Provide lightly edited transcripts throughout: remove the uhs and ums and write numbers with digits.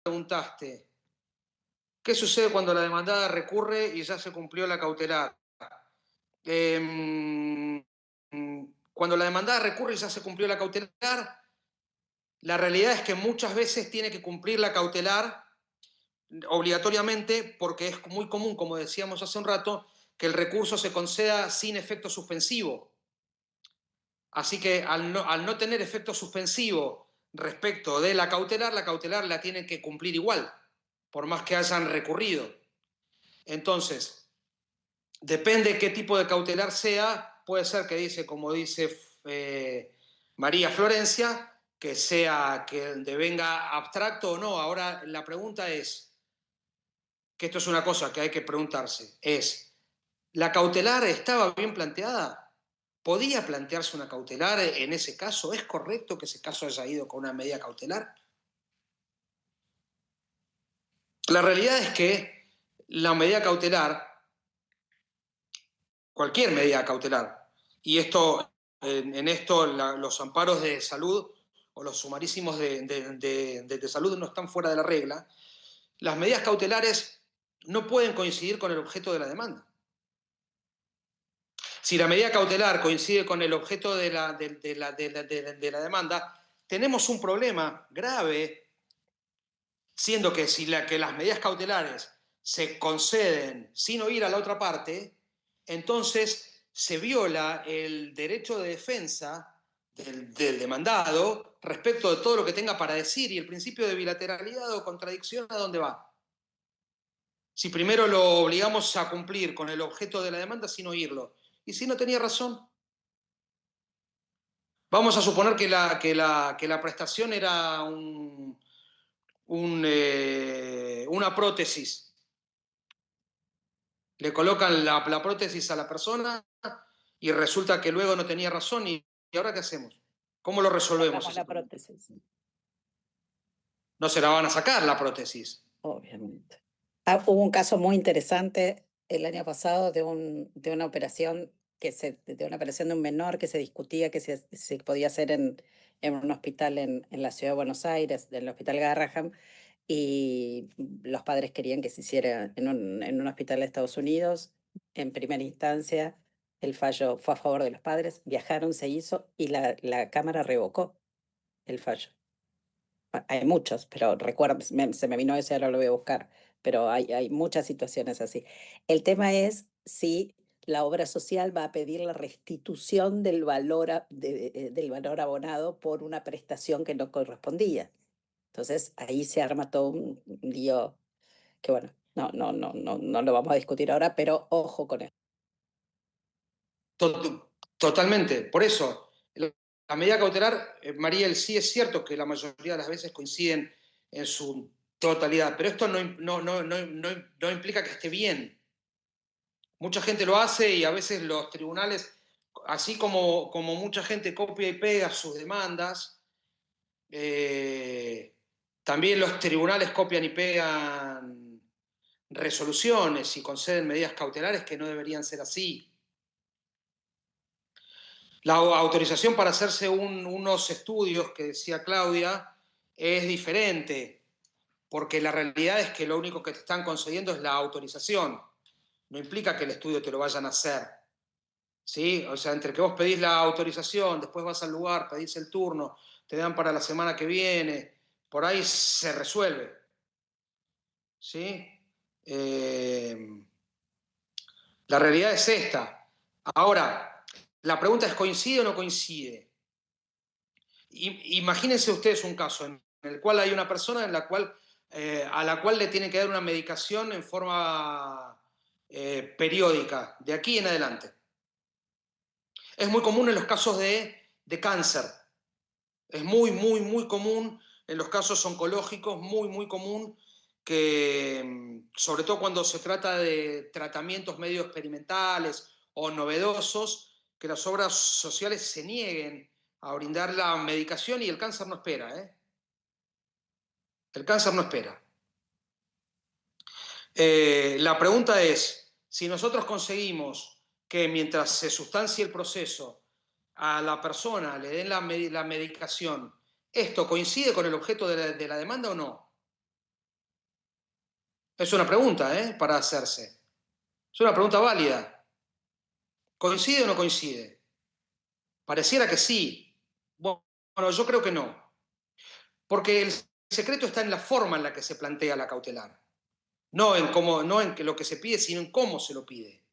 preguntaste, ¿qué sucede cuando la demandada recurre y ya se cumplió la cautelar? Em, Cuando la demandada recurre y ya se cumplió la cautelar, la realidad es que muchas veces tiene que cumplir la cautelar obligatoriamente porque es muy común, como decíamos hace un rato, que el recurso se conceda sin efecto suspensivo. Así que al no tener efecto suspensivo respecto de la cautelar la tienen que cumplir igual, por más que hayan recurrido. Entonces, depende qué tipo de cautelar sea, puede ser que dice, como dice María Florencia, que sea que devenga abstracto o no. Ahora la pregunta es, que esto es una cosa que hay que preguntarse, es, ¿la cautelar estaba bien planteada? ¿Podía plantearse una cautelar en ese caso? ¿Es correcto que ese caso haya ido con una medida cautelar? La realidad es que la medida cautelar, cualquier medida cautelar, y esto, en esto los amparos de salud o los sumarísimos de salud no están fuera de la regla, las medidas cautelares no pueden coincidir con el objeto de la demanda. Si la medida cautelar coincide con el objeto de la demanda, tenemos un problema grave, siendo que si que las medidas cautelares se conceden sin oír a la otra parte, entonces se viola el derecho de defensa del demandado respecto de todo lo que tenga para decir, y el principio de bilateralidad o contradicción, ¿a dónde va? Si primero lo obligamos a cumplir con el objeto de la demanda sin oírlo, y si no tenía razón. Vamos a suponer que la prestación era una prótesis. Le colocan la prótesis a la persona y resulta que luego no tenía razón. ¿Y ahora qué hacemos? ¿Cómo lo resolvemos Sacamos ese la problema? prótesis, No se la van a sacar la prótesis. obviamente. Hubo un caso muy interesante el año pasado de una operación de una operación de un menor que se discutía que se podía hacer en un hospital en la ciudad de Buenos Aires, en el Hospital Garrahan, y los padres querían que se hiciera en un hospital de Estados Unidos. En primera instancia, el fallo fue a favor de los padres, viajaron, se hizo y la Cámara revocó el fallo. Hay muchos, pero recuerdo, se me vino ese, ahora lo voy a buscar, pero hay muchas situaciones así. El tema es si la obra social va a pedir la restitución del valor, del valor abonado por una prestación que no correspondía. Entonces ahí se arma todo un lío que bueno, no lo vamos a discutir ahora, pero ojo con eso. Totalmente. Por eso, la medida cautelar, Mariel, sí es cierto que la mayoría de las veces coinciden en su totalidad, pero esto no implica que esté bien. Mucha gente lo hace y a veces los tribunales, así como mucha gente copia y pega sus demandas, eh, también los tribunales copian y pegan resoluciones y conceden medidas cautelares que no deberían ser así. La autorización para hacerse unos estudios que decía Claudia es diferente, porque la realidad es que lo único que te están concediendo es la autorización. No implica que el estudio te lo vayan a hacer. ¿Sí? O sea, entre que vos pedís la autorización, después vas al lugar, pedís el turno, te dan para la semana que viene, por ahí se resuelve. ¿Sí? Eh, la realidad es esta. Ahora, la pregunta es, ¿coincide o no coincide? Imagínense ustedes un caso en el cual hay una persona a la cual le tienen que dar una medicación en forma periódica, de aquí en adelante. Es muy común en los casos de cáncer. Es muy común en los casos oncológicos, muy común que, sobre todo cuando se trata de tratamientos medio experimentales o novedosos, que las obras sociales se nieguen a brindar la medicación y el cáncer no espera, ¿eh? El cáncer no espera. La pregunta es, si nosotros conseguimos que mientras se sustancie el proceso a la persona le den la medicación, ¿esto coincide con el objeto de la demanda o no? Es una pregunta, para hacerse. Es una pregunta válida. ¿Coincide o no coincide? Pareciera que sí. Bueno, yo creo que no. Porque el secreto está en la forma en la que se plantea la cautelar. No en cómo, no en lo que se pide, sino en cómo se lo pide.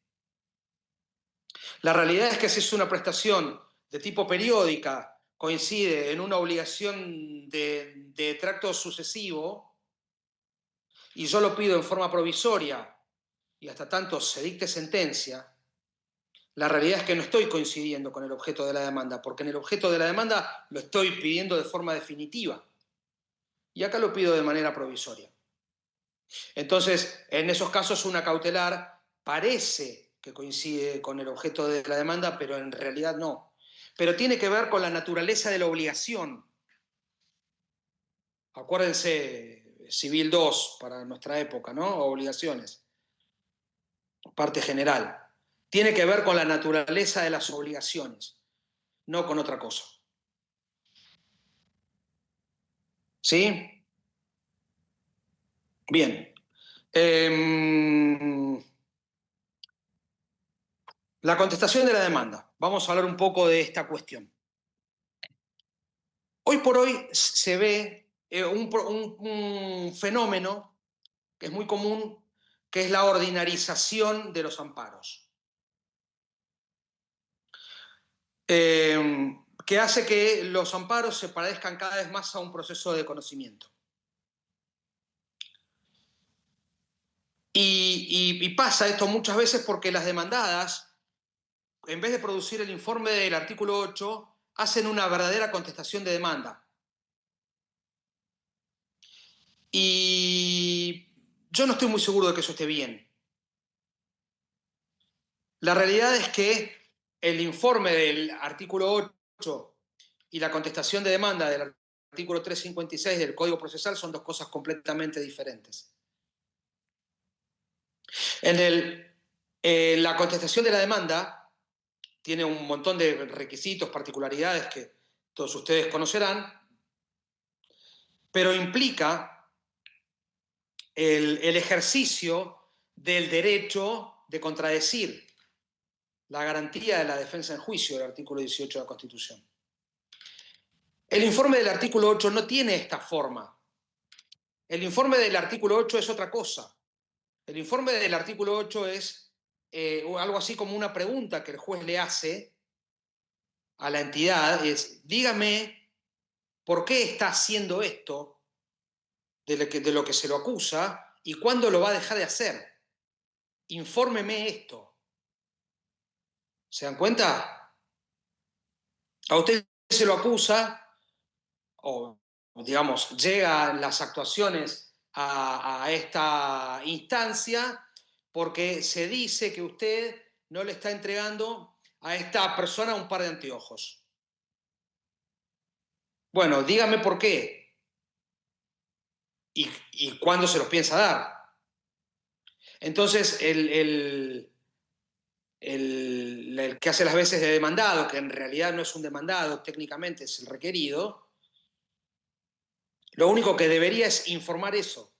La realidad es que si es una prestación de tipo periódica, coincide en una obligación de tracto sucesivo, y yo lo pido en forma provisoria, y hasta tanto se dicte sentencia, la realidad es que no estoy coincidiendo con el objeto de la demanda, porque en el objeto de la demanda lo estoy pidiendo de forma definitiva. Y acá lo pido de manera provisoria. Entonces, en esos casos, una cautelar parece que coincide con el objeto de la demanda, pero en realidad no. Pero tiene que ver con la naturaleza de la obligación. Acuérdense, Civil 2 para nuestra época, ¿no? Obligaciones. Parte general. Tiene que ver con la naturaleza de las obligaciones, no con otra cosa. ¿Sí? Bien. La contestación de la demanda. Vamos a hablar un poco de esta cuestión. Hoy por hoy se ve un fenómeno que es muy común, que es la ordinarización de los amparos, que hace que los amparos se parezcan cada vez más a un proceso de conocimiento. Y pasa esto muchas veces porque las demandadas, en vez de producir el informe del artículo 8, hacen una verdadera contestación de demanda. Y yo no estoy muy seguro de que eso esté bien. La realidad es que el informe del artículo 8 y la contestación de demanda del artículo 356 del Código Procesal son dos cosas completamente diferentes. La contestación de la demanda tiene un montón de requisitos, particularidades que todos ustedes conocerán, pero implica el ejercicio del derecho de contradecir, la garantía de la defensa en juicio del artículo 18 de la Constitución. El informe del artículo 8 no tiene esta forma. El informe del artículo 8 es otra cosa. El informe del artículo 8 es algo así como una pregunta que el juez le hace a la entidad, es, dígame por qué está haciendo esto de lo que se lo acusa y cuándo lo va a dejar de hacer. Infórmeme esto. ¿Se dan cuenta? A usted se lo acusa, o digamos, llegan las actuaciones a esta instancia porque se dice que usted no le está entregando a esta persona un par de anteojos. Bueno, dígame por qué y cuándo se los piensa dar. Entonces, el que hace las veces de demandado, que en realidad no es un demandado, técnicamente es el requerido, lo único que debería es informar eso.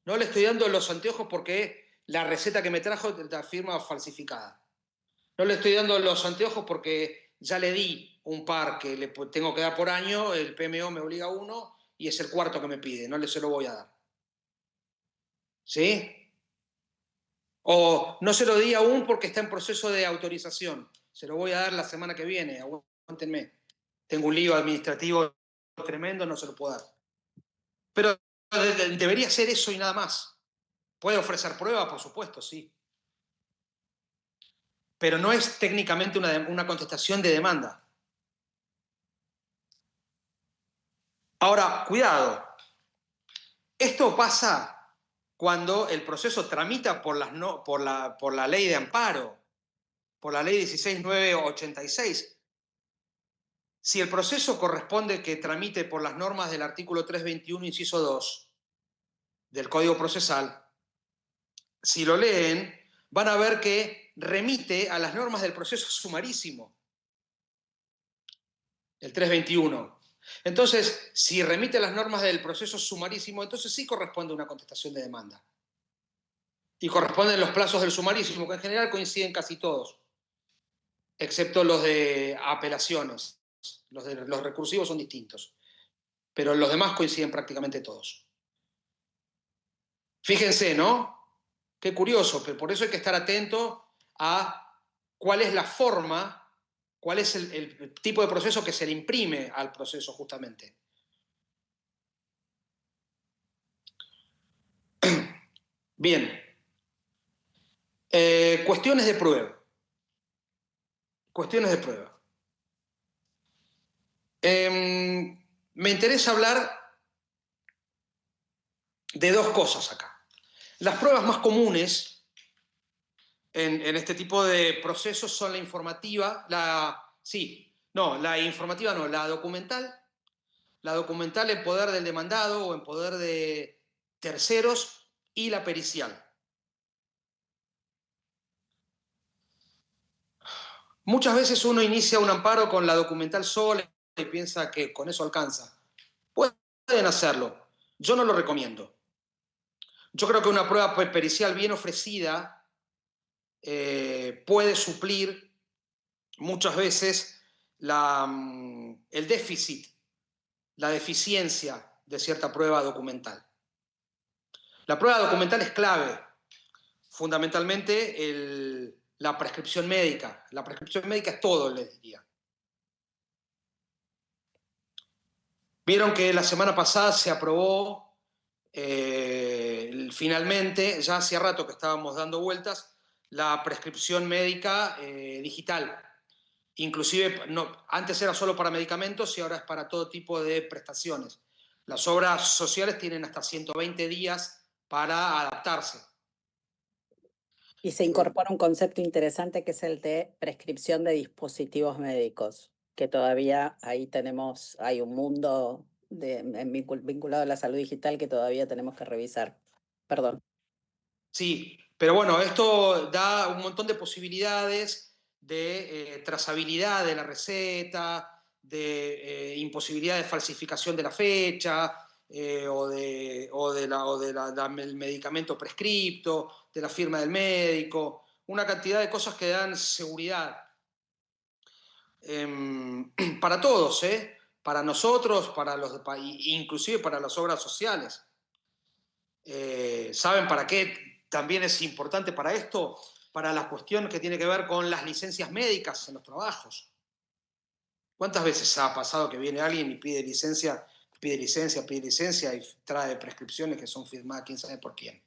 No le estoy dando los anteojos porque la receta que me trajo la firma falsificada. No le estoy dando los anteojos porque ya le di un par que le tengo que dar por año, el PMO me obliga a uno y es el cuarto que me pide, no le se lo voy a dar. ¿Sí? O no se lo di aún porque está en proceso de autorización. Se lo voy a dar la semana que viene, aguántenme. Tengo un lío administrativo tremendo, no se lo puedo dar. Pero debería ser eso y nada más. ¿Puede ofrecer prueba? Por supuesto, sí. Pero no es técnicamente una contestación de demanda. Ahora, cuidado. Esto pasa cuando el proceso tramita por la ley de amparo, por la ley 16986. Si el proceso corresponde que tramite por las normas del artículo 321, inciso 2 del Código Procesal, si lo leen, van a ver que remite a las normas del proceso sumarísimo, el 321. Entonces, si remite a las normas del proceso sumarísimo, entonces sí corresponde una contestación de demanda. Y corresponden los plazos del sumarísimo, que en general coinciden casi todos, excepto los de apelaciones. Los recursivos son distintos, pero los demás coinciden prácticamente todos. Fíjense, ¿no? Qué curioso, pero por eso hay que estar atento a cuál es la forma, cuál es el tipo de proceso que se le imprime al proceso justamente. Bien. Cuestiones de prueba. Cuestiones de prueba. Me interesa hablar de dos cosas acá. Las pruebas más comunes en este tipo de procesos son la informativa, la documental en poder del demandado o en poder de terceros y la pericial. Muchas veces uno inicia un amparo con la documental sola y piensa que con eso alcanza. Pueden hacerlo. Yo no lo recomiendo. Yo creo que una prueba pericial bien ofrecida puede suplir muchas veces el déficit, la deficiencia de cierta prueba documental. La prueba documental es clave, fundamentalmente la prescripción médica. La prescripción médica es todo, les diría. Vieron que la semana pasada se aprobó finalmente, ya hacía rato que estábamos dando vueltas, la prescripción médica digital. Inclusive, no, antes era solo para medicamentos y ahora es para todo tipo de prestaciones. Las obras sociales tienen hasta 120 días para adaptarse. Y se incorpora un concepto interesante que es el de prescripción de dispositivos médicos, que todavía ahí hay un mundo vinculado a la salud digital que todavía tenemos que revisar. Perdón. Sí, pero bueno, esto da un montón de posibilidades de trazabilidad de la receta, de imposibilidad de falsificación de la fecha del medicamento prescripto, de la firma del médico, una cantidad de cosas que dan seguridad para todos, para nosotros, inclusive para las obras sociales. ¿Saben para qué también es importante para esto? Para la cuestión que tiene que ver con las licencias médicas en los trabajos. ¿Cuántas veces ha pasado que viene alguien y pide licencia y trae prescripciones que son firmadas quién sabe por quién?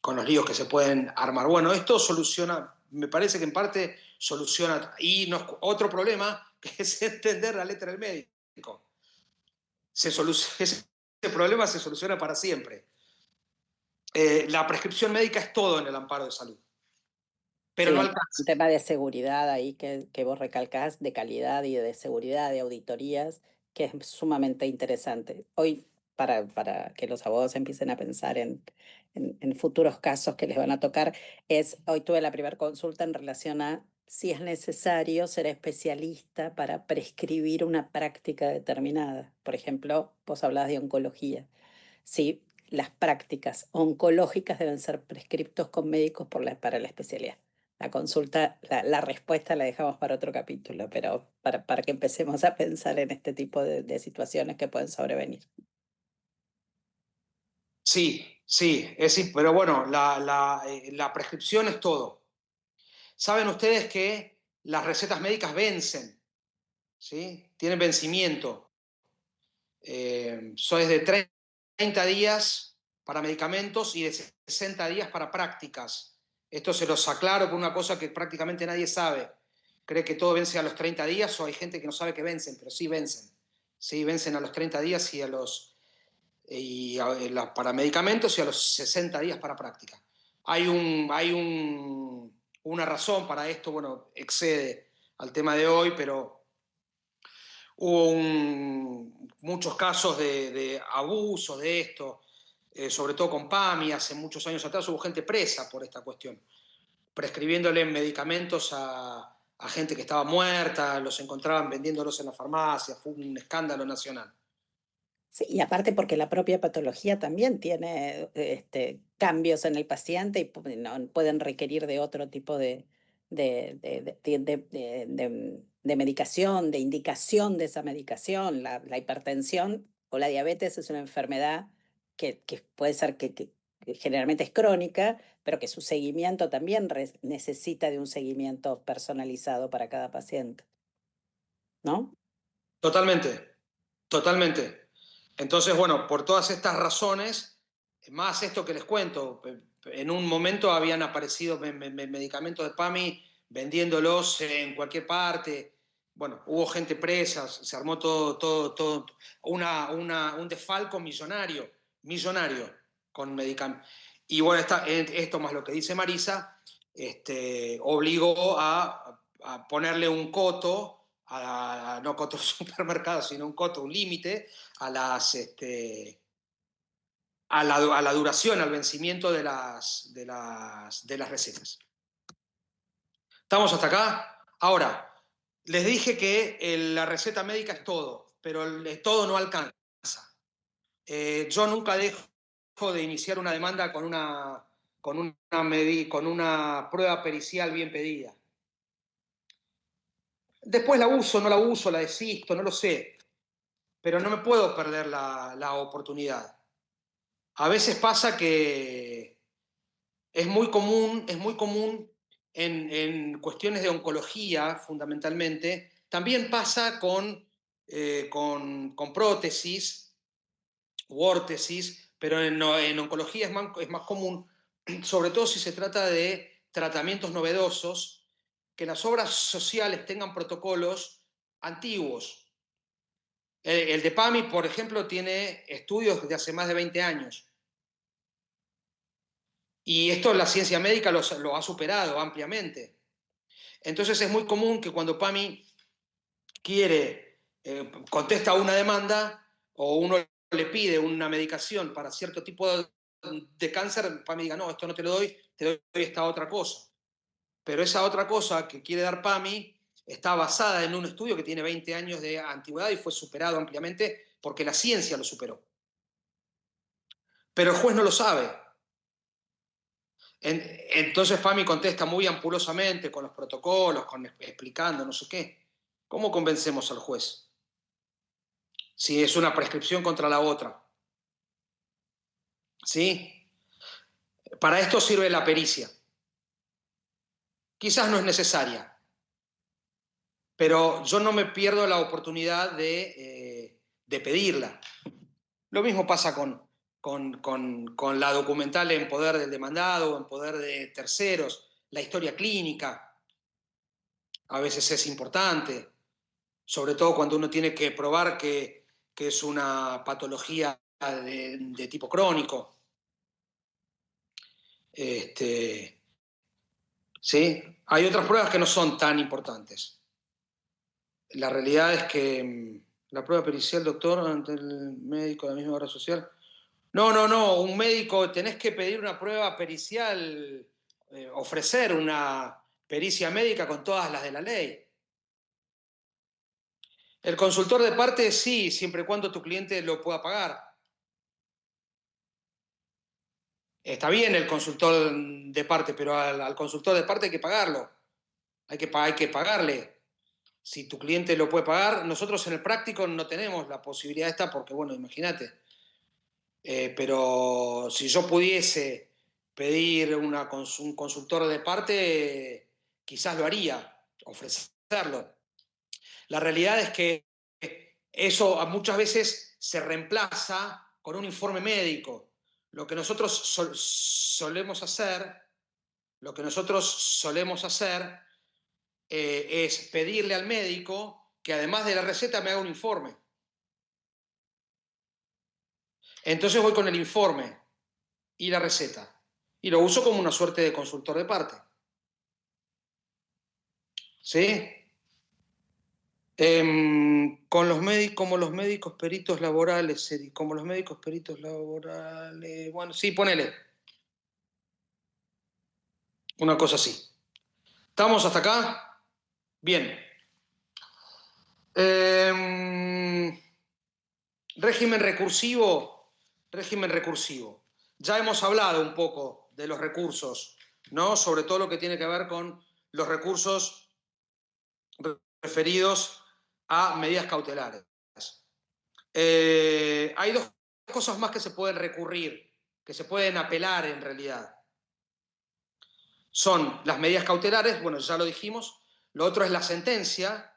Con los líos que se pueden armar. Bueno, esto soluciona, me parece que en parte soluciona. Y otro problema que es entender la letra del médico. Ese problema se soluciona para siempre. La prescripción médica es todo en el amparo de salud, pero Sí, no un alcanza. tema de seguridad ahí que vos recalcás, de calidad y de seguridad, de auditorías, que es sumamente interesante. Hoy, para que los abogados empiecen a pensar en futuros casos que les van a tocar, hoy tuve la primera consulta en relación a si es necesario ser especialista para prescribir una práctica determinada. Por ejemplo, vos hablabas de oncología. Sí, las prácticas oncológicas deben ser prescriptos con médicos para la especialidad. La consulta, la respuesta la dejamos para otro capítulo, pero para que empecemos a pensar en este tipo de situaciones que pueden sobrevenir. Sí, sí, pero bueno, la prescripción es todo. Saben ustedes que las recetas médicas vencen, ¿sí? Tienen vencimiento. Son de 30 días para medicamentos y de 60 días para prácticas. Esto se los aclaro por una cosa que prácticamente nadie sabe. Cree que todo vence a los 30 días o hay gente que no sabe que vencen, pero sí vencen. Sí, vencen a los 30 días para medicamentos y a los 60 días para práctica. Una razón para esto, bueno, excede al tema de hoy, pero hubo muchos casos de abuso de esto, sobre todo con PAMI, hace muchos años atrás hubo gente presa por esta cuestión, prescribiéndole medicamentos a gente que estaba muerta, los encontraban vendiéndolos en la farmacia, fue un escándalo nacional. Sí, y aparte porque la propia patología también tiene cambios en el paciente y pueden requerir de otro tipo de medicación, de indicación de esa medicación. La hipertensión o la diabetes es una enfermedad que puede ser que generalmente es crónica, pero que su seguimiento también necesita de un seguimiento personalizado para cada paciente, ¿no? Totalmente, totalmente. Entonces, bueno, por todas estas razones, más esto que les cuento, en un momento habían aparecido medicamentos de PAMI vendiéndolos en cualquier parte. Bueno, hubo gente presa, se armó todo, un desfalco millonario, millonario con medicamentos. Y bueno, esto más lo que dice Marisa, obligó a ponerle un coto no coto supermercado, sino un coto, un límite a la duración, al vencimiento de las recetas. ¿Estamos hasta acá? Ahora, les dije que la receta médica es todo, pero todo no alcanza. Yo nunca dejo de iniciar una demanda con una prueba pericial bien pedida. Después la uso, no la uso, la desisto, no lo sé, pero no me puedo perder la oportunidad. A veces pasa que es muy común en cuestiones de oncología, fundamentalmente. También pasa con prótesis u órtesis, pero en oncología es más común, sobre todo si se trata de tratamientos novedosos, que las obras sociales tengan protocolos antiguos. El de PAMI, por ejemplo, tiene estudios de hace más de 20 años. Y esto la ciencia médica lo ha superado ampliamente. Entonces es muy común que cuando PAMI contesta una demanda o uno le pide una medicación para cierto tipo de cáncer, PAMI diga, no, esto no te lo doy, te doy esta otra cosa. Pero esa otra cosa que quiere dar PAMI está basada en un estudio que tiene 20 años de antigüedad y fue superado ampliamente porque la ciencia lo superó. Pero el juez no lo sabe. Entonces PAMI contesta muy ampulosamente con los protocolos, explicando no sé qué. ¿Cómo convencemos al juez? Si es una prescripción contra la otra. ¿Sí? Para esto sirve la pericia. Quizás no es necesaria, pero yo no me pierdo la oportunidad de pedirla. Lo mismo pasa con la documental en poder del demandado, en poder de terceros, la historia clínica. A veces es importante, sobre todo cuando uno tiene que probar que es una patología de tipo crónico. ¿Sí? Hay otras pruebas que no son tan importantes. La realidad es que la prueba pericial, doctor, ante el médico de la misma obra social. No, un médico, tenés que pedir una prueba pericial, ofrecer una pericia médica con todas las de la ley. El consultor de parte sí, siempre y cuando tu cliente lo pueda pagar. Está bien el consultor de parte, pero al consultor de parte hay que pagarlo. Hay que pagarle. Si tu cliente lo puede pagar, nosotros en el práctico no tenemos la posibilidad esta porque, bueno, imagínate. Pero si yo pudiese pedir un consultor de parte, quizás lo haría, ofrecerlo. La realidad es que eso muchas veces se reemplaza con un informe médico. Lo que nosotros solemos hacer, lo que nosotros solemos hacer es pedirle al médico que además de la receta me haga un informe. Entonces voy con el informe y la receta y lo uso como una suerte de consultor de parte. ¿Sí? Como los médicos peritos laborales, como los médicos peritos laborales, bueno, sí, ponele. Una cosa así. ¿Estamos hasta acá? Bien. Régimen recursivo, régimen recursivo. Ya hemos hablado un poco de los recursos, ¿no? Sobre todo lo que tiene que ver con los recursos referidos a medidas cautelares. Hay dos cosas más que se pueden recurrir, que se pueden apelar en realidad. Son las medidas cautelares, bueno, ya lo dijimos, lo otro es la sentencia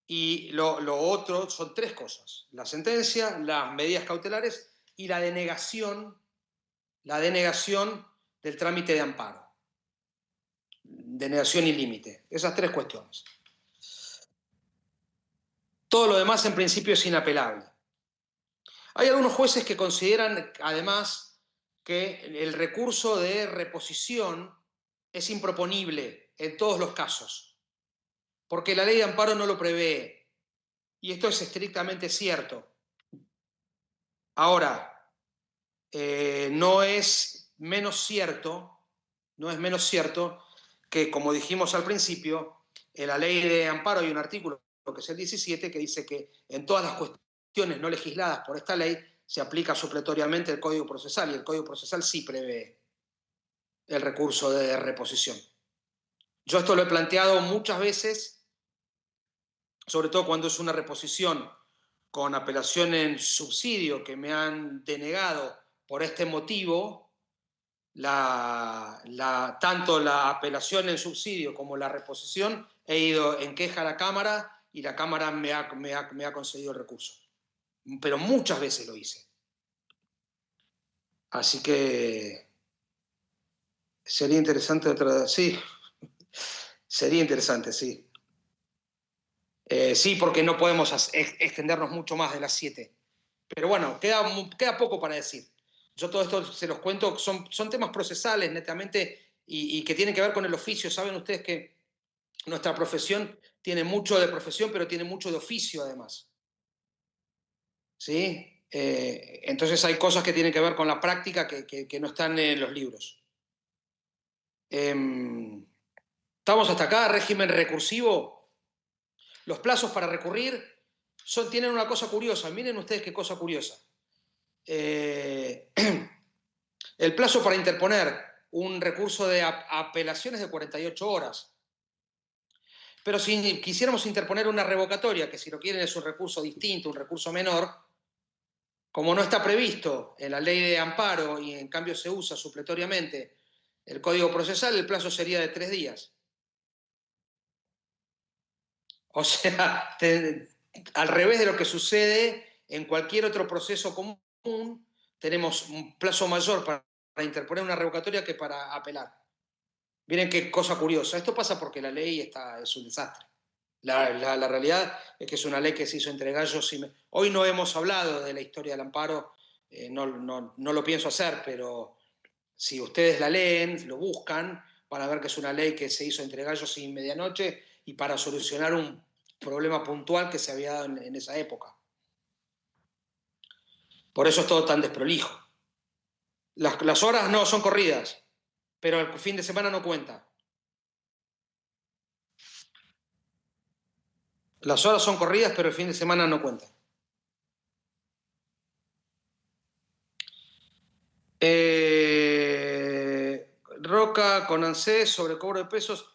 y lo otro son tres cosas: la sentencia, las medidas cautelares y la denegación del trámite de amparo, denegación y límite, esas tres cuestiones. Todo lo demás en principio es inapelable. Hay algunos jueces que consideran además que el recurso de reposición es improponible en todos los casos, porque la ley de amparo no lo prevé, y esto es estrictamente cierto. Ahora, no es menos cierto que, como dijimos al principio, en la ley de amparo hay un artículo, que es el 17, que dice que en todas las cuestiones no legisladas por esta ley se aplica supletoriamente el Código Procesal, y el Código Procesal sí prevé el recurso de reposición. Yo esto lo he planteado muchas veces, sobre todo cuando es una reposición con apelación en subsidio que me han denegado por este motivo. Tanto la apelación en subsidio como la reposición, he ido en queja a la Cámara y la Cámara me ha concedido el recurso. Pero muchas veces lo hice. Así que sería interesante otra... Sí, sería interesante, sí. Sí, porque no podemos extendernos mucho más de las 7. Pero bueno, queda poco para decir. Yo todo esto se los cuento, son temas procesales netamente y que tienen que ver con el oficio. Saben ustedes que nuestra profesión tiene mucho de profesión, pero tiene mucho de oficio además. ¿Sí? Entonces hay cosas que tienen que ver con la práctica que no están en los libros. Estamos hasta acá, régimen recursivo. Los plazos para recurrir tienen una cosa curiosa. Miren ustedes qué cosa curiosa. El plazo para interponer un recurso de apelación es de 48 horas. Pero si quisiéramos interponer una revocatoria, que si lo quieren es un recurso distinto, un recurso menor, como no está previsto en la ley de amparo y en cambio se usa supletoriamente el Código Procesal, el plazo sería de 3 días. O sea, al revés de lo que sucede en cualquier otro proceso común, tenemos un plazo mayor para interponer una revocatoria que para apelar. Miren qué cosa curiosa. Esto pasa porque la ley es un desastre. La realidad es que es una ley que se hizo entre gallos. Hoy no hemos hablado de la historia del amparo, no lo pienso hacer, pero si ustedes la leen, lo buscan, van a ver que es una ley que se hizo entre gallos y medianoche y para solucionar un problema puntual que se había dado en esa época. Por eso es todo tan desprolijo. Las horas no son corridas, pero el fin de semana no cuenta. Las horas son corridas, pero el fin de semana no cuenta. Roca con ANSES sobre cobro de pesos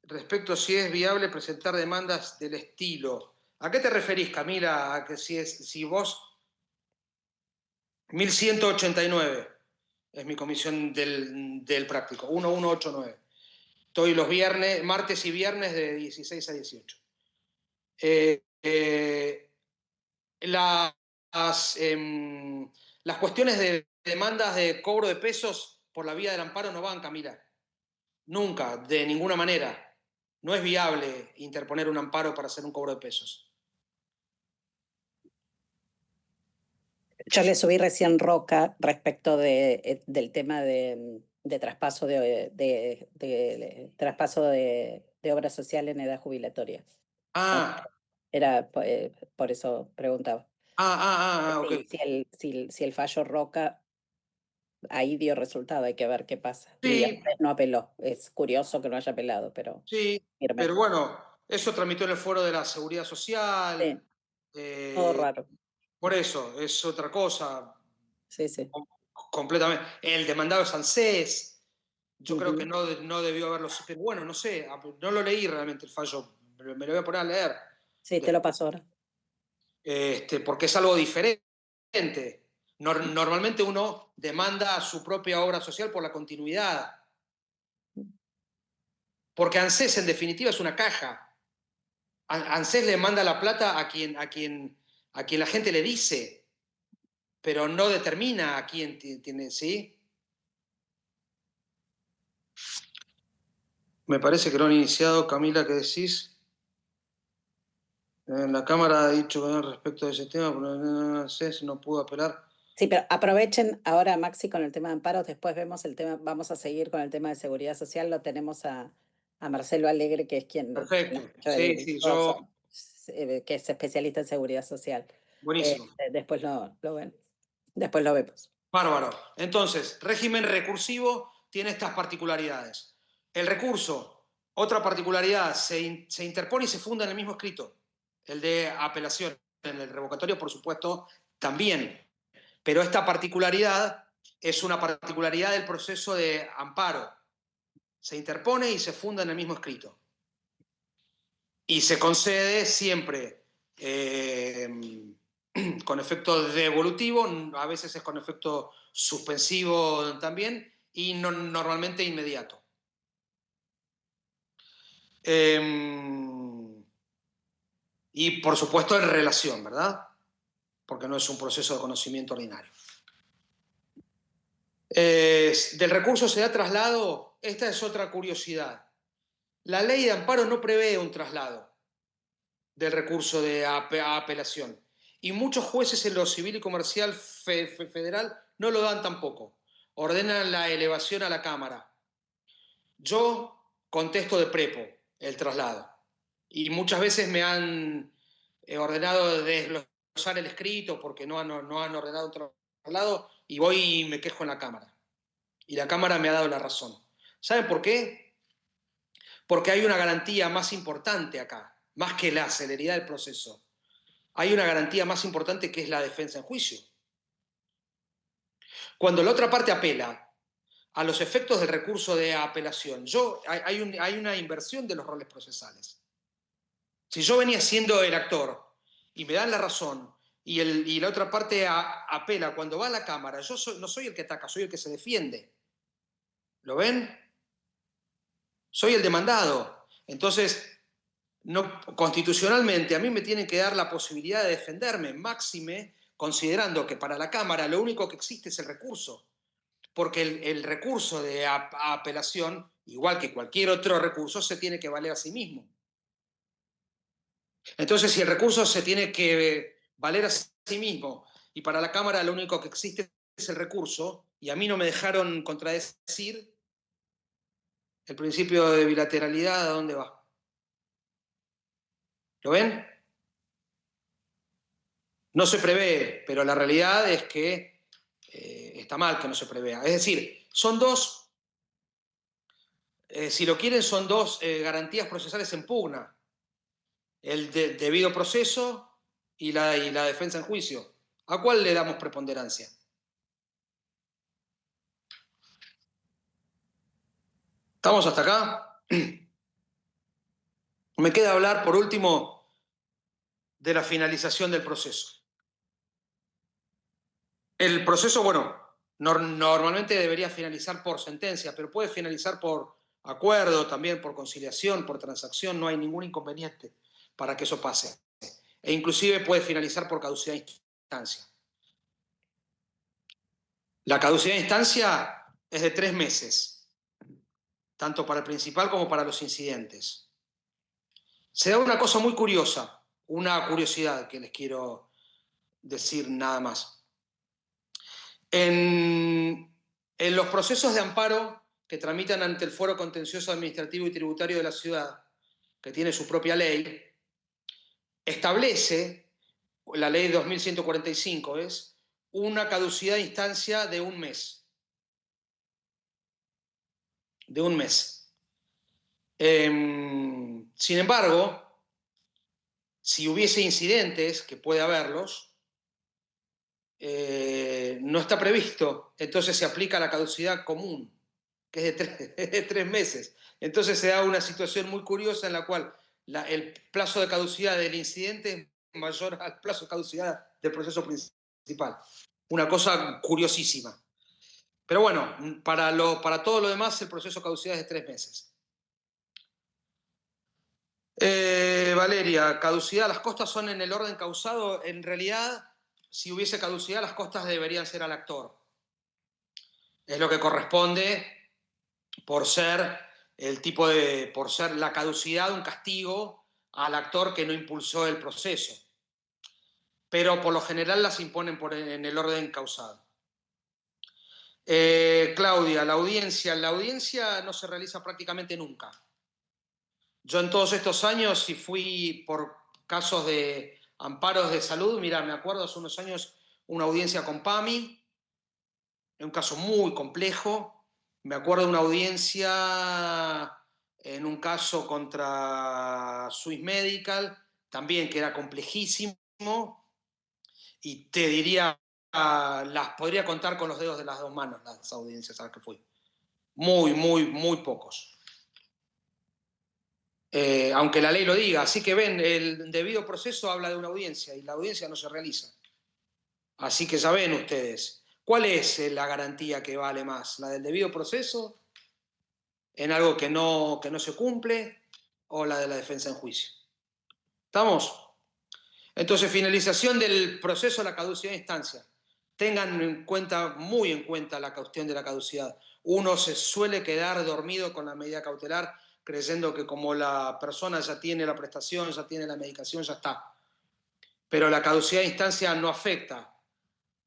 respecto a si es viable presentar demandas del estilo. ¿A qué te referís, Camila? A que si vos... 1189 es mi comisión del práctico, 1189. Estoy los viernes, martes y viernes de 16 a 18. Las cuestiones de demandas de cobro de pesos por la vía del amparo no van, Camila. Nunca, de ninguna manera. No es viable interponer un amparo para hacer un cobro de pesos. Yo le subí recién Roca respecto del tema de traspaso traspaso de obra social en edad jubilatoria. Ah, Era por eso preguntaba. ok. Si el fallo Roca ahí dio resultado, hay que ver qué pasa. Y Sí, no apeló. Es curioso que no haya apelado, pero sí, firme. pero bueno, eso tramitó en el foro de la Seguridad Sí, Social. todo raro. Por eso, es otra cosa, Sí, sí. com- completamente. El demandado es ANSES. Yo creo que Ujú. no debió haberlo, pero bueno, no sé, no lo leí realmente el fallo, me lo voy a poner a leer, Sí, te lo paso ahora. porque es algo diferente. Normalmente uno demanda su propia obra social por la continuidad, porque ANSES en definitiva es una caja. ANSES le manda la plata a quien la gente le dice, pero no determina a quién tiene, ¿sí? Me parece que lo han iniciado, Camila, ¿qué decís? La Cámara ha dicho que respecto a ese tema, pero ANSES no pudo apelar. Sí, pero aprovechen ahora, Maxi, con el tema de amparos, después vemos el tema, vamos a seguir con el tema de seguridad social, lo tenemos a Marcelo Alegre, que es quien Perfecto. ha hecho Sí, el sí, cosa, yo, que es especialista en seguridad social. buenísimo. Después lo ven, después lo vemos. Bárbaro. Entonces, régimen recursivo tiene estas particularidades. El recurso, otra particularidad, se interpone y se funda en el mismo escrito. El de apelación. En el revocatorio, por supuesto, también. Pero esta particularidad es una particularidad del proceso de amparo. Se interpone y se funda en el mismo escrito. Y se concede siempre con efecto devolutivo, a veces es con efecto suspensivo también, y normalmente inmediato. Y por supuesto en relación, ¿verdad? Porque no es un proceso de conocimiento ordinario. Del recurso se da traslado, esta es otra curiosidad. La ley de amparo no prevé un traslado del recurso de apelación. Y muchos jueces en lo civil y comercial federal no lo dan tampoco. Ordenan la elevación a la Cámara. Yo contesto de prepo el traslado. Y muchas veces me han ordenado desglosar el escrito porque no han ordenado un traslado y voy y me quejo en la Cámara. Y la Cámara me ha dado la razón. ¿Saben por qué? Porque hay una garantía más importante acá, más que la celeridad del proceso. Hay una garantía más importante que es la defensa en juicio. Cuando la otra parte apela a los efectos del recurso de apelación, hay una inversión de los roles procesales. Si yo venía siendo el actor y me dan la razón y la otra parte apela, cuando va a la Cámara, no soy el que ataca, soy el que se defiende. ¿Lo ven? Soy el demandado. Entonces, no, constitucionalmente a mí me tienen que dar la posibilidad de defenderme, máxime, considerando que para la Cámara lo único que existe es el recurso, porque el recurso de apelación, igual que cualquier otro recurso, se tiene que valer a sí mismo. Entonces, si el recurso se tiene que valer a sí mismo y para la Cámara lo único que existe es el recurso, y a mí no me dejaron contradecir, el principio de bilateralidad, ¿a dónde va? ¿Lo ven? No se prevé, pero la realidad es que está mal que no se prevea. Es decir, son dos, si lo quieren, son dos garantías procesales en pugna. El debido proceso y la defensa en juicio. ¿A cuál le damos preponderancia? ¿Estamos hasta acá? Me queda hablar, por último, de la finalización del proceso. El proceso, bueno, normalmente debería finalizar por sentencia, pero puede finalizar por acuerdo, también por conciliación, por transacción, no hay ningún inconveniente para que eso pase. E inclusive puede finalizar por caducidad de instancia. La caducidad de instancia es de 3 meses, tanto para el principal como para los incidentes. Se da una cosa muy curiosa, una curiosidad que les quiero decir nada más. En los procesos de amparo que tramitan ante el Foro Contencioso Administrativo y Tributario de la Ciudad, que tiene su propia ley, establece, la ley 2145 es, una caducidad de instancia de un mes. De un mes. Sin embargo, si hubiese incidentes, que puede haberlos, no está previsto, entonces se aplica la caducidad común, que es de 3 meses. Entonces se da una situación muy curiosa en la cual el plazo de caducidad del incidente es mayor al plazo de caducidad del proceso principal. Una cosa curiosísima. Pero bueno, para todo lo demás el proceso de caducidad es de 3 meses. Valeria, caducidad, las costas son en el orden causado. En realidad, si hubiese caducidad, las costas deberían ser al actor. Es lo que corresponde por ser por ser la caducidad de un castigo al actor que no impulsó el proceso. Pero por lo general las imponen en el orden causado. Claudia, la audiencia no se realiza prácticamente nunca. Yo en todos estos años, si fui por casos de amparos de salud, mira, me acuerdo hace unos años una audiencia con PAMI, un caso muy complejo. Me acuerdo de una audiencia en un caso contra Swiss Medical, también que era complejísimo, y te diría, las podría contar con los dedos de las dos manos las audiencias a las que fui. Muy, muy, muy pocos. Aunque la ley lo diga. Así que ven, el debido proceso habla de una audiencia y la audiencia no se realiza. Así que ya ven ustedes, ¿cuál es la garantía que vale más? ¿La del debido proceso en algo que no se cumple o la de la defensa en juicio? ¿Estamos? Entonces, finalización del proceso de la caducidad de instancia. Tengan en cuenta, muy en cuenta, la cuestión de la caducidad. Uno se suele quedar dormido con la medida cautelar creyendo que como la persona ya tiene la prestación, ya tiene la medicación, ya está. Pero la caducidad de instancia no afecta.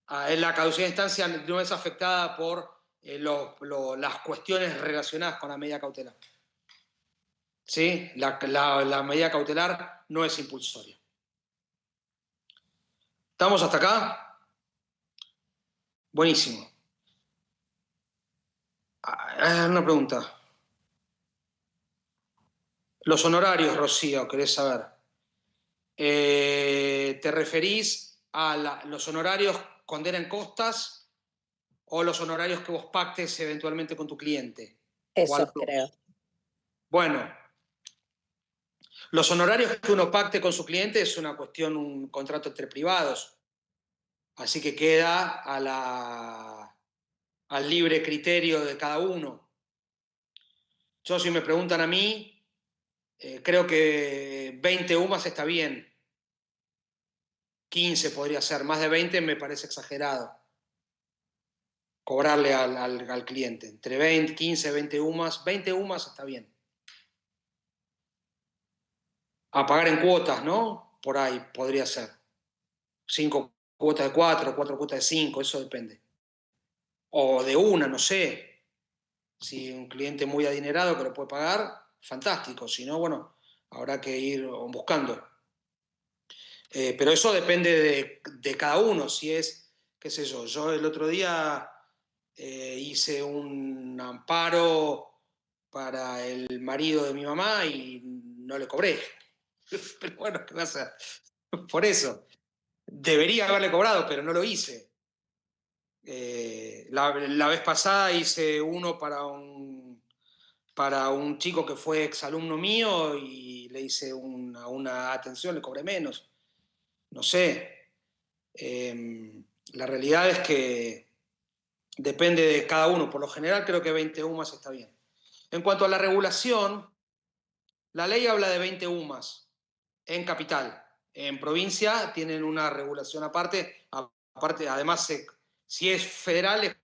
La caducidad de instancia no es afectada por las cuestiones relacionadas con la medida cautelar. ¿Sí? La medida cautelar no es impulsoria. ¿Estamos hasta acá? Buenísimo. Una pregunta. Los honorarios, Rocío, querés saber. ¿Te referís a los honorarios condena en costas o los honorarios que vos pactes eventualmente con tu cliente? ¿O a Eso los creo. dos? Bueno, los honorarios que uno pacte con su cliente es una cuestión, un contrato entre privados. Así que queda al libre criterio de cada uno. Yo, si me preguntan a mí, creo que 20 UMAS está bien. 15 podría ser. Más de 20 me parece exagerado. Cobrarle al cliente. Entre 20, 15, 20 UMAS. 20 UMAS está bien. A pagar en cuotas, ¿no? Por ahí podría ser. 5 cuotas de 4, 4 cuotas de 5, eso depende. O de una, no sé. Si un cliente muy adinerado que lo puede pagar, fantástico. Si no, bueno, habrá que ir buscando. Pero eso depende de cada uno. Si es, qué sé yo el otro día hice un amparo para el marido de mi mamá y no le cobré. Pero bueno, ¿qué pasa? Por eso. Debería haberle cobrado, pero no lo hice. La vez pasada hice uno para un chico que fue exalumno mío y le hice una atención, le cobré menos. No sé. La realidad es que depende de cada uno. Por lo general creo que 20 UMAS está bien. En cuanto a la regulación, la ley habla de 20 UMAS en capital. En provincia tienen una regulación aparte. Además, si es federal,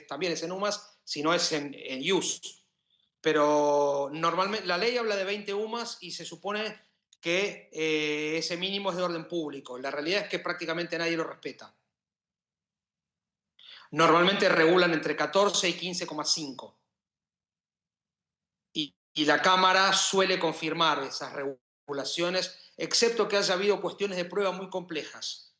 también es en UMAS, si no es en US. Pero normalmente la ley habla de 20 UMAS y se supone que ese mínimo es de orden público. La realidad es que prácticamente nadie lo respeta. Normalmente regulan entre 14 y 15,5. Y la Cámara suele confirmar esas regulaciones, excepto que haya habido cuestiones de prueba muy complejas.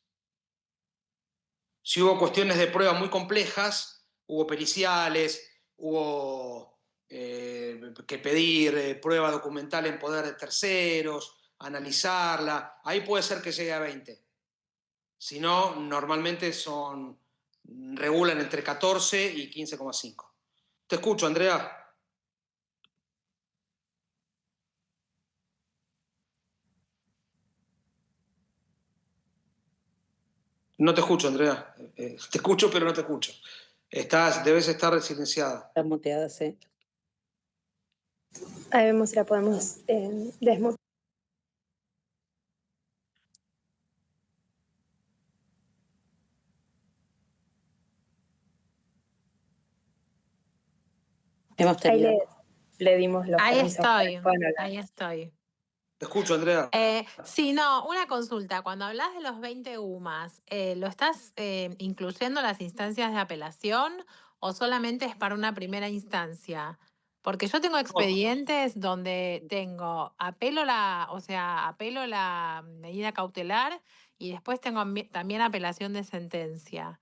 Si hubo cuestiones de prueba muy complejas, hubo periciales, hubo que pedir prueba documental en poder de terceros, analizarla, ahí puede ser que llegue a 20. Si no, normalmente regulan entre 14 y 15,5. Te escucho, Andrea. No te escucho, Andrea. Te escucho, pero no te escucho. Debes estar silenciada. Está muteada, sí. Ahí vemos si la podemos desmutear. Hemos Ahí tenido. le dimos los Ahí permisos para que estoy, puedan hablar. ahí estoy. Te escucho, Andrea. Sí, no, una consulta. Cuando hablas de los 20 UMAS, ¿lo estás incluyendo en las instancias de apelación o solamente es para una primera instancia? Porque yo tengo expedientes donde tengo apelo la medida cautelar y después tengo también apelación de sentencia.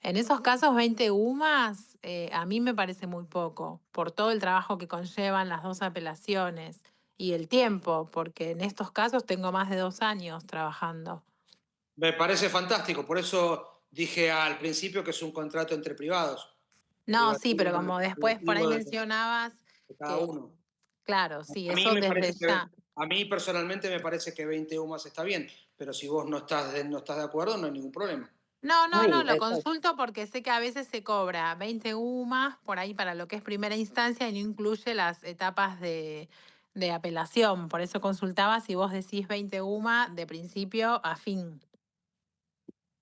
En esos casos, 20 UMAS a mí me parece muy poco, por todo el trabajo que conllevan las dos apelaciones y el tiempo, porque en estos casos tengo más de 2 años trabajando. Me parece fantástico. Por eso dije al principio que es un contrato entre privados. No, sí, pero como después por ahí Privativo mencionabas de cada que, uno. claro, sí, A mí eso me desde parece ya. a mí personalmente me parece que 20 UMAS está bien, pero si vos no estás de acuerdo, no hay ningún problema. No, no, Ay, no, lo consulto porque sé que a veces se cobra 20 UMAS por ahí para lo que es primera instancia y no incluye las etapas de apelación. Por eso consultaba si vos decís 20 UMA de principio a fin.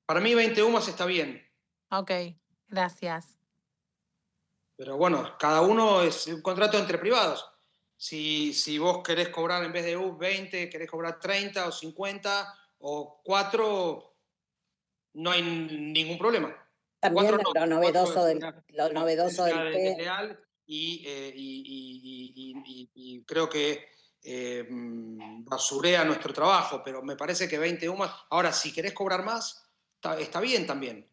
Para mí 20 UMAS está bien, Ok, gracias. pero bueno, cada uno es un contrato entre privados. Si vos querés cobrar en vez de 20, querés cobrar 30 o 50 o 4, no hay ningún problema. También 4 no, lo 4 novedoso sería lo novedoso competencia del P. desleal y creo que basurea nuestro trabajo, pero me parece que 20 UMAS. Ahora, si querés cobrar más, está bien también.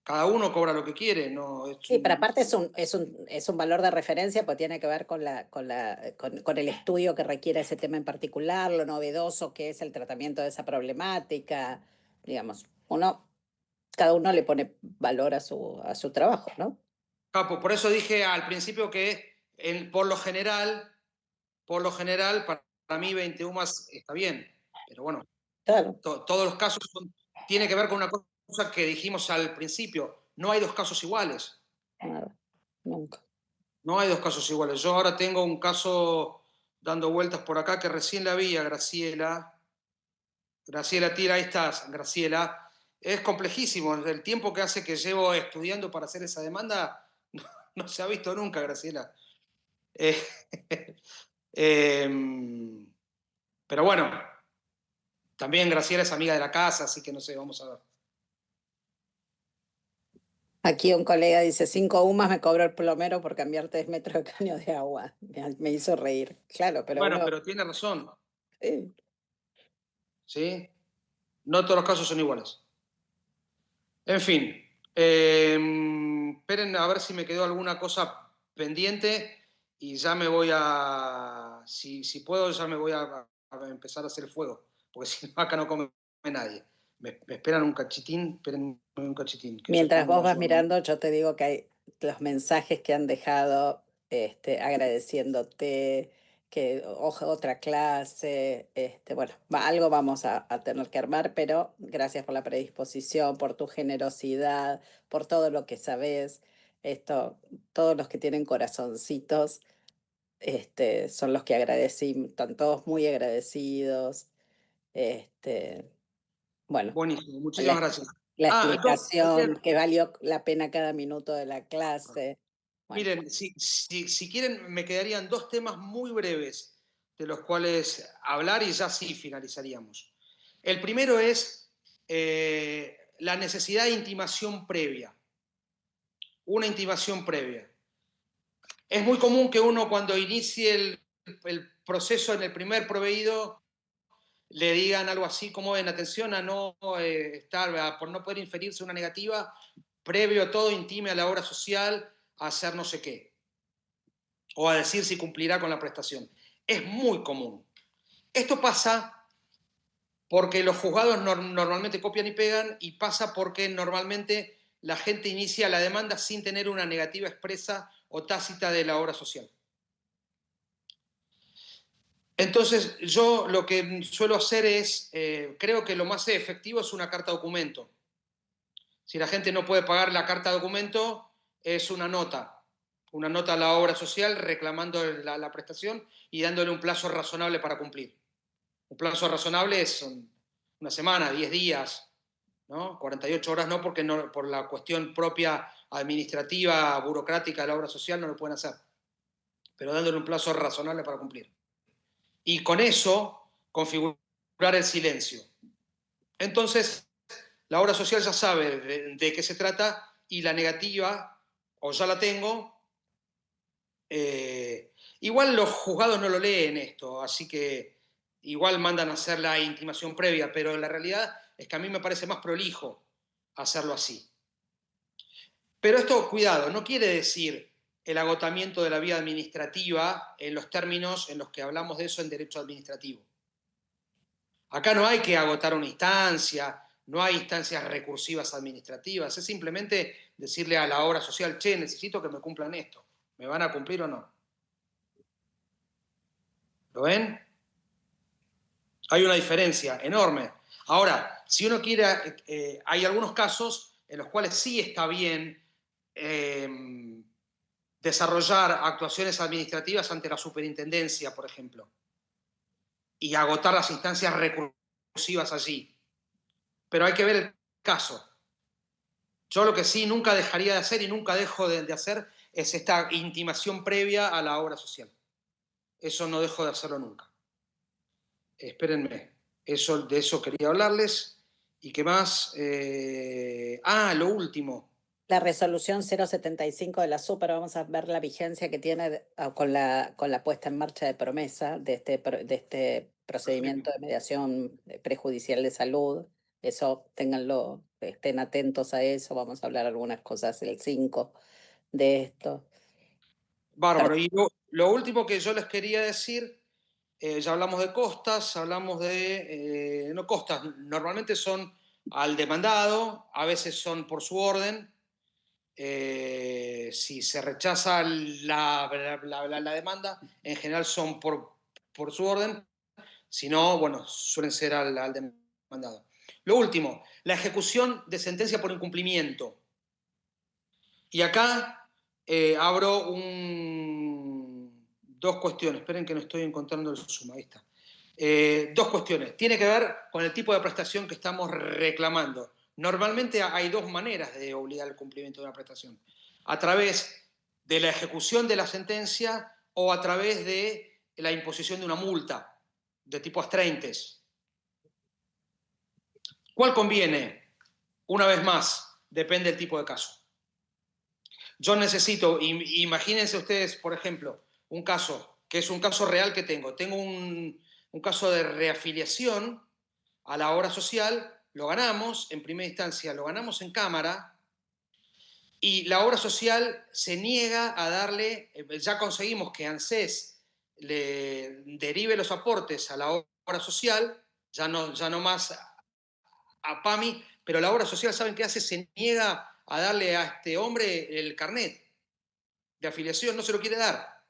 Cada uno cobra lo que quiere, no es Sí, pero aparte es un valor de referencia, pues tiene que ver con el estudio que requiere ese tema en particular, lo novedoso que es el tratamiento de esa problemática. Digamos, cada uno le pone valor a su trabajo, ¿no? capo. Por eso dije al principio que por lo general, para mí 20 UMAS está bien. Pero bueno, Claro, todos los casos tiene que ver con una cosa que dijimos al principio. No hay dos casos iguales. nada, nunca. No hay dos casos iguales. Yo ahora tengo un caso dando vueltas por acá que recién la vi a Graciela. Graciela, tira, ahí estás, Graciela. Es complejísimo. El tiempo que hace que llevo estudiando para hacer esa demanda no se ha visto nunca, Graciela. Eh, eh, pero bueno, también Graciela es amiga de la casa, así que no sé, vamos a ver. Aquí un colega dice, 5 UMAS me cobró el plomero por cambiar 3 metros de caño de agua. Me hizo reír. Claro, pero Bueno, uno... pero tiene razón, Sí. ¿sí? No todos los casos son iguales. En fin, esperen a ver si me quedó alguna cosa pendiente y ya me voy si puedo, ya me voy a empezar a hacer el fuego, porque si no, acá no come nadie. Me esperan un cachitín, esperen un cachitín, que ya Mientras pongo vos la vas llave. mirando, yo te digo que hay los mensajes que han dejado agradeciéndote, que otra clase, bueno, algo vamos a tener que armar, pero gracias por la predisposición, por tu generosidad, por todo lo que sabes. Esto, todos los que tienen corazoncitos, son los que agradecí, están todos muy agradecidos. Este, bueno, Buenísimo, muchísimas la, gracias. la No, explicación, que valió la pena cada minuto de la clase. Bueno, miren, si quieren, me quedarían dos temas muy breves de los cuales hablar y ya sí finalizaríamos. El primero es la necesidad de intimación previa, una intimación previa. Es muy común que uno cuando inicie el proceso en el primer proveído le digan algo así como en atención a no estar, por no poder inferirse una negativa, previo a todo intime a la obra social, a hacer no sé qué, o a decir si cumplirá con la prestación. Es muy común. Esto pasa porque los juzgados normalmente copian y pegan, y pasa porque normalmente la gente inicia la demanda sin tener una negativa expresa o tácita de la obra social. Entonces, yo lo que suelo hacer es, creo que lo más efectivo es una carta documento. Si la gente no puede pagar la carta documento, es una nota a la obra social reclamando la prestación y dándole un plazo razonable para cumplir. Un plazo razonable es una semana, 10 días, ¿no? 48 horas no, porque no, por la cuestión propia administrativa, burocrática de la obra social no lo pueden hacer, pero dándole un plazo razonable para cumplir. Y con eso configurar el silencio. Entonces, la obra social ya sabe de qué se trata, y la negativa, o ya la tengo. Igual los juzgados no lo leen esto, así que igual mandan a hacer la intimación previa, pero la realidad es que a mí me parece más prolijo hacerlo así. Pero esto, cuidado, no quiere decir el agotamiento de la vía administrativa en los términos en los que hablamos de eso en derecho administrativo. Acá no hay que agotar una instancia, no hay instancias recursivas administrativas, es simplemente decirle a la obra social, che, necesito que me cumplan esto. ¿Me van a cumplir o no? ¿Lo ven? Hay una diferencia enorme. Ahora, si uno quiere, hay algunos casos en los cuales sí está bien desarrollar actuaciones administrativas ante la superintendencia, por ejemplo, y agotar las instancias recursivas allí. Pero hay que ver el caso. Yo lo que sí nunca dejaría de hacer y nunca dejo de hacer es esta intimación previa a la obra social. Eso no dejo de hacerlo nunca. Espérenme, de eso quería hablarles. ¿Y qué más? Lo último. La resolución 075 de la Super, vamos a ver la vigencia que tiene con la puesta en marcha de promesa de este procedimiento de mediación prejudicial de salud. Eso, ténganlo, estén atentos a eso. Vamos a hablar algunas cosas el 5 de esto. Bárbaro. Y lo último que yo les quería decir, ya hablamos de costas, hablamos de... no costas, normalmente son al demandado, a veces son por su orden. Si se rechaza la demanda, en general son por su orden. Si no, bueno, suelen ser al demandado. Lo último, la ejecución de sentencia por incumplimiento. Y acá abro dos cuestiones. Esperen que no estoy encontrando el Zoom. Ahí está. Dos cuestiones. Tiene que ver con el tipo de prestación que estamos reclamando. Normalmente hay dos maneras de obligar el cumplimiento de una prestación. A través de la ejecución de la sentencia o a través de la imposición de una multa de tipo astraintes. ¿Cuál conviene? Una vez más, depende del tipo de caso. Yo necesito, imagínense ustedes, por ejemplo, un caso, que es un caso real que tengo. Tengo un caso de reafiliación a la obra social, lo ganamos en primera instancia, lo ganamos en Cámara, y la obra social se niega a darle, ya conseguimos que ANSES le derive los aportes a la obra social, ya no más a PAMI, pero la obra social, ¿saben qué hace? Se niega a darle a este hombre el carnet de afiliación, no se lo quiere dar.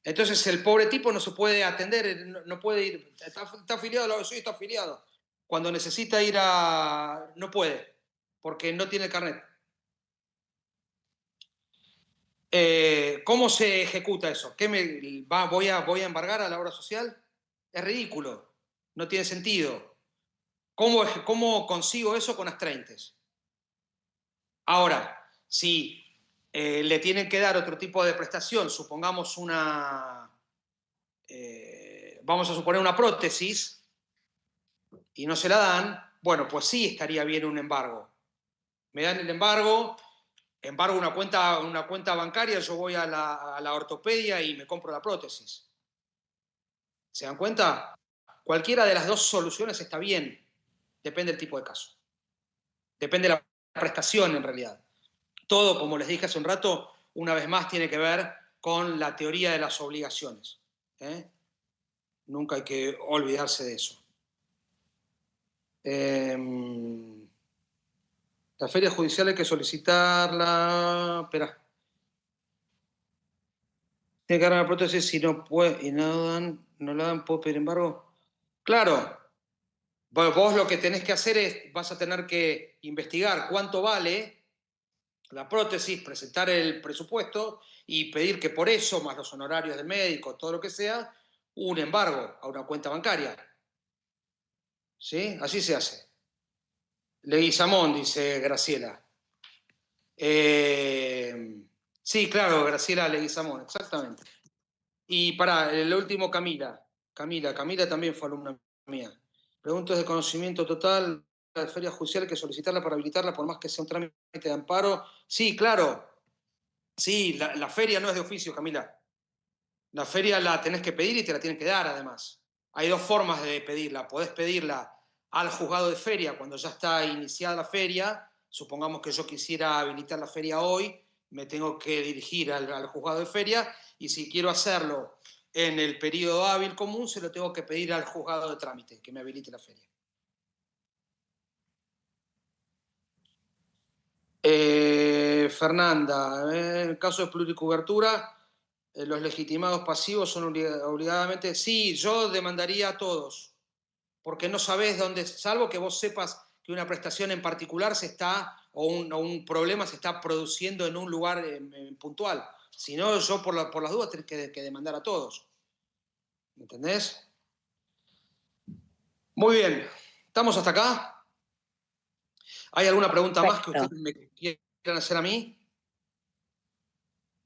Entonces el pobre tipo no se puede atender, no puede ir, está afiliado, sí, está afiliado. Cuando necesita ir no puede, porque no tiene el carnet. ¿Cómo se ejecuta eso? ¿Voy a embargar a la obra social? Es ridículo, no tiene sentido. ¿Cómo consigo eso con astraintes? Ahora, si le tienen que dar otro tipo de prestación, supongamos vamos a suponer una prótesis, y no se la dan, bueno, pues sí estaría bien un embargo. Me dan el embargo una cuenta bancaria, yo voy a la ortopedia y me compro la prótesis. ¿Se dan cuenta? Cualquiera de las dos soluciones está bien, depende del tipo de caso. Depende de la prestación en realidad. Todo, como les dije hace un rato, una vez más tiene que ver con la teoría de las obligaciones. Nunca hay que olvidarse de eso. La feria judicial hay que solicitarla. Espera. Tiene que dar la prótesis si no puede y no la dan, ¿puedo pedir embargo? Claro. Bueno, vos lo que tenés que hacer es, vas a tener que investigar cuánto vale la prótesis, presentar el presupuesto y pedir que por eso, más los honorarios del médico, todo lo que sea, un embargo a una cuenta bancaria. ¿Sí? Así se hace. Leguizamón, dice Graciela. Sí, claro, Graciela Leguizamón, exactamente. Y para el último, Camila. Camila también fue alumna mía. Preguntas de conocimiento total, la feria judicial hay que solicitarla para habilitarla, por más que sea un trámite de amparo. Sí, claro. Sí, la feria no es de oficio, Camila. La feria la tenés que pedir y te la tienen que dar, además. Hay dos formas de pedirla. Podés pedirla al juzgado de feria cuando ya está iniciada la feria. Supongamos que yo quisiera habilitar la feria hoy, me tengo que dirigir al juzgado de feria, y si quiero hacerlo en el periodo hábil común, se lo tengo que pedir al juzgado de trámite, que me habilite la feria. Fernanda, en el caso de pluricobertura, los legitimados pasivos son obligadamente... Sí, yo demandaría a todos, porque no sabés dónde, salvo que vos sepas que una prestación en particular se está, o un problema se está produciendo en un lugar puntual. Si no, yo por las dudas tenés que demandar a todos. ¿Me entendés? Muy bien. ¿Estamos hasta acá? ¿Hay alguna pregunta más que Perfecto. ustedes me quieran hacer a mí?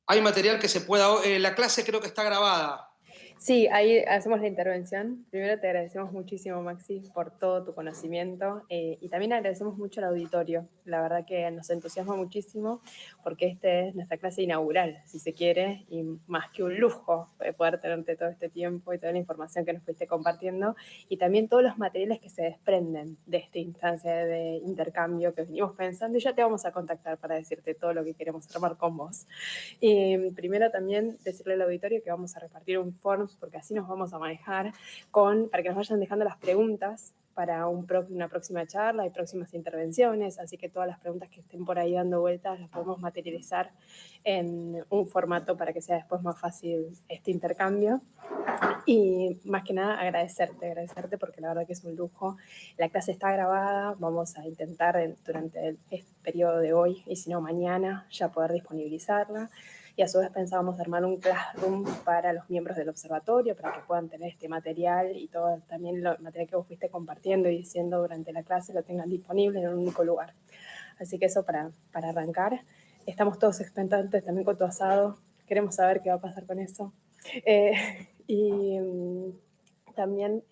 Hay material que se pueda... la clase creo que está grabada. Sí, ahí hacemos la intervención. Primero te agradecemos muchísimo, Maxi, por todo tu conocimiento y también agradecemos mucho al auditorio. La verdad que nos entusiasma muchísimo porque esta es nuestra clase inaugural, si se quiere, y más que un lujo poder tenerte todo este tiempo y toda la información que nos fuiste compartiendo y también todos los materiales que se desprenden de esta instancia de intercambio que venimos pensando y ya te vamos a contactar para decirte todo lo que queremos armar con vos. Y primero también decirle al auditorio que vamos a repartir un form, porque así nos vamos a manejar, para que nos vayan dejando las preguntas para una próxima charla y próximas intervenciones, así que todas las preguntas que estén por ahí dando vueltas las podemos materializar en un formato para que sea después más fácil este intercambio. Y más que nada agradecerte porque la verdad que es un lujo. La clase está grabada, vamos a intentar durante este periodo de hoy y si no mañana ya poder disponibilizarla. Y a su vez pensábamos armar un classroom para los miembros del observatorio para que puedan tener este material y todo también el material que vos fuiste compartiendo y diciendo durante la clase lo tengan disponible en un único lugar. Así que eso para arrancar. Estamos todos expectantes también con tu asado. Queremos saber qué va a pasar con eso. Y también,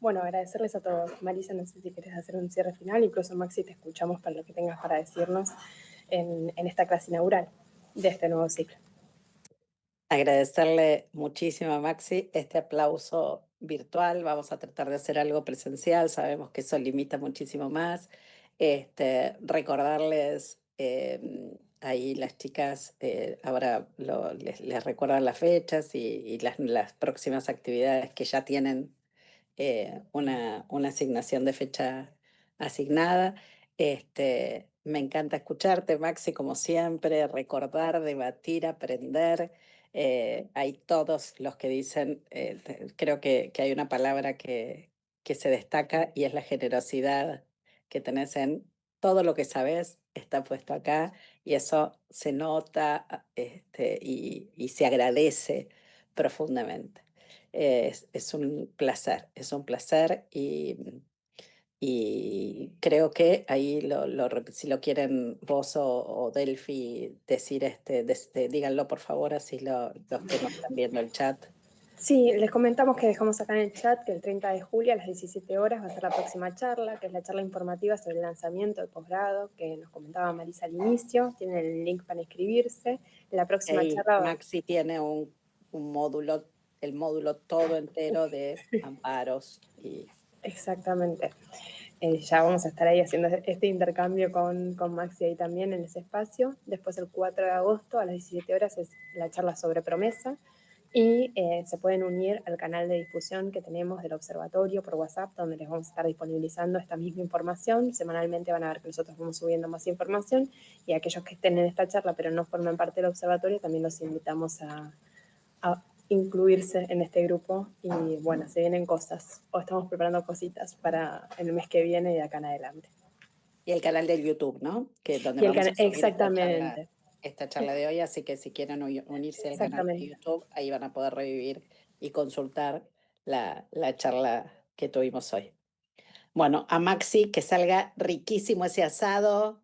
bueno, agradecerles a todos. Marisa, no sé si querés hacer un cierre final, incluso Maxi, te escuchamos para lo que tengas para decirnos en esta clase inaugural de este nuevo ciclo. Agradecerle muchísimo a Maxi este aplauso virtual. Vamos a tratar de hacer algo presencial. Sabemos que eso limita muchísimo más. Recordarles, ahí las chicas ahora les recuerdan las fechas y las próximas actividades que ya tienen una asignación de fecha asignada. Me encanta escucharte, Maxi, como siempre, recordar, debatir, aprender. Hay todos los que dicen, creo que hay una palabra que se destaca y es la generosidad que tenés en todo lo que sabes, está puesto acá y eso se nota y se agradece profundamente. Es un placer y creo que ahí si lo quieren vos o Delphi decir, díganlo por favor, así los que no están viendo el chat. Sí, les comentamos que dejamos acá en el chat que el 30 de julio a las 17 horas va a ser la próxima charla, que es la charla informativa sobre el lanzamiento del posgrado, que nos comentaba Marisa al inicio. Tienen el link para inscribirse. La próxima Ahí charla Maxi tiene un módulo, el módulo todo entero de amparos. Exactamente. Ya vamos a estar ahí haciendo este intercambio con Maxi ahí también en ese espacio. Después el 4 de agosto a las 17 horas es la charla sobre promesa, Y se pueden unir al canal de difusión que tenemos del observatorio por WhatsApp, donde les vamos a estar disponibilizando esta misma información. Semanalmente van a ver que nosotros vamos subiendo más información, y aquellos que estén en esta charla pero no forman parte del observatorio, también los invitamos a incluirse en este grupo. Y bueno, se vienen cosas, o estamos preparando cositas para el mes que viene y de acá en adelante. Y el canal del YouTube, ¿no? Que donde Y el vamos a canal, subir exactamente. esta charla de hoy, así que si quieren unirse al canal de Exactamente. YouTube, ahí van a poder revivir y consultar la charla que tuvimos hoy. Bueno, a Maxi, que salga riquísimo ese asado.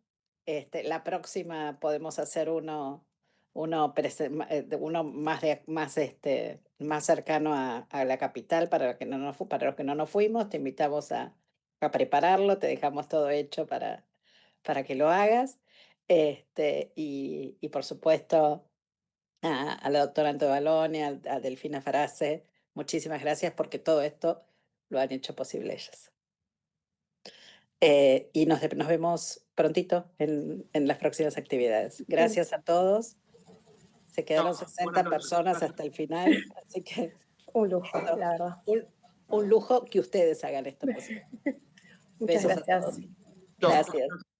La próxima podemos hacer uno más cercano a la capital para los que para los que no nos fuimos. Te invitamos a prepararlo, te dejamos todo hecho para que lo hagas. Y por supuesto a la doctora Antovalone, a Delfina Farace, muchísimas gracias porque todo esto lo han hecho posible ellas. Y nos vemos prontito en las próximas actividades. Gracias a todos. Se quedaron No, 60 buenas noches. personas hasta el final, así que Un lujo, la verdad. un lujo que ustedes hagan esto posible. Muchas Besos a gracias. todos. Chao. Gracias.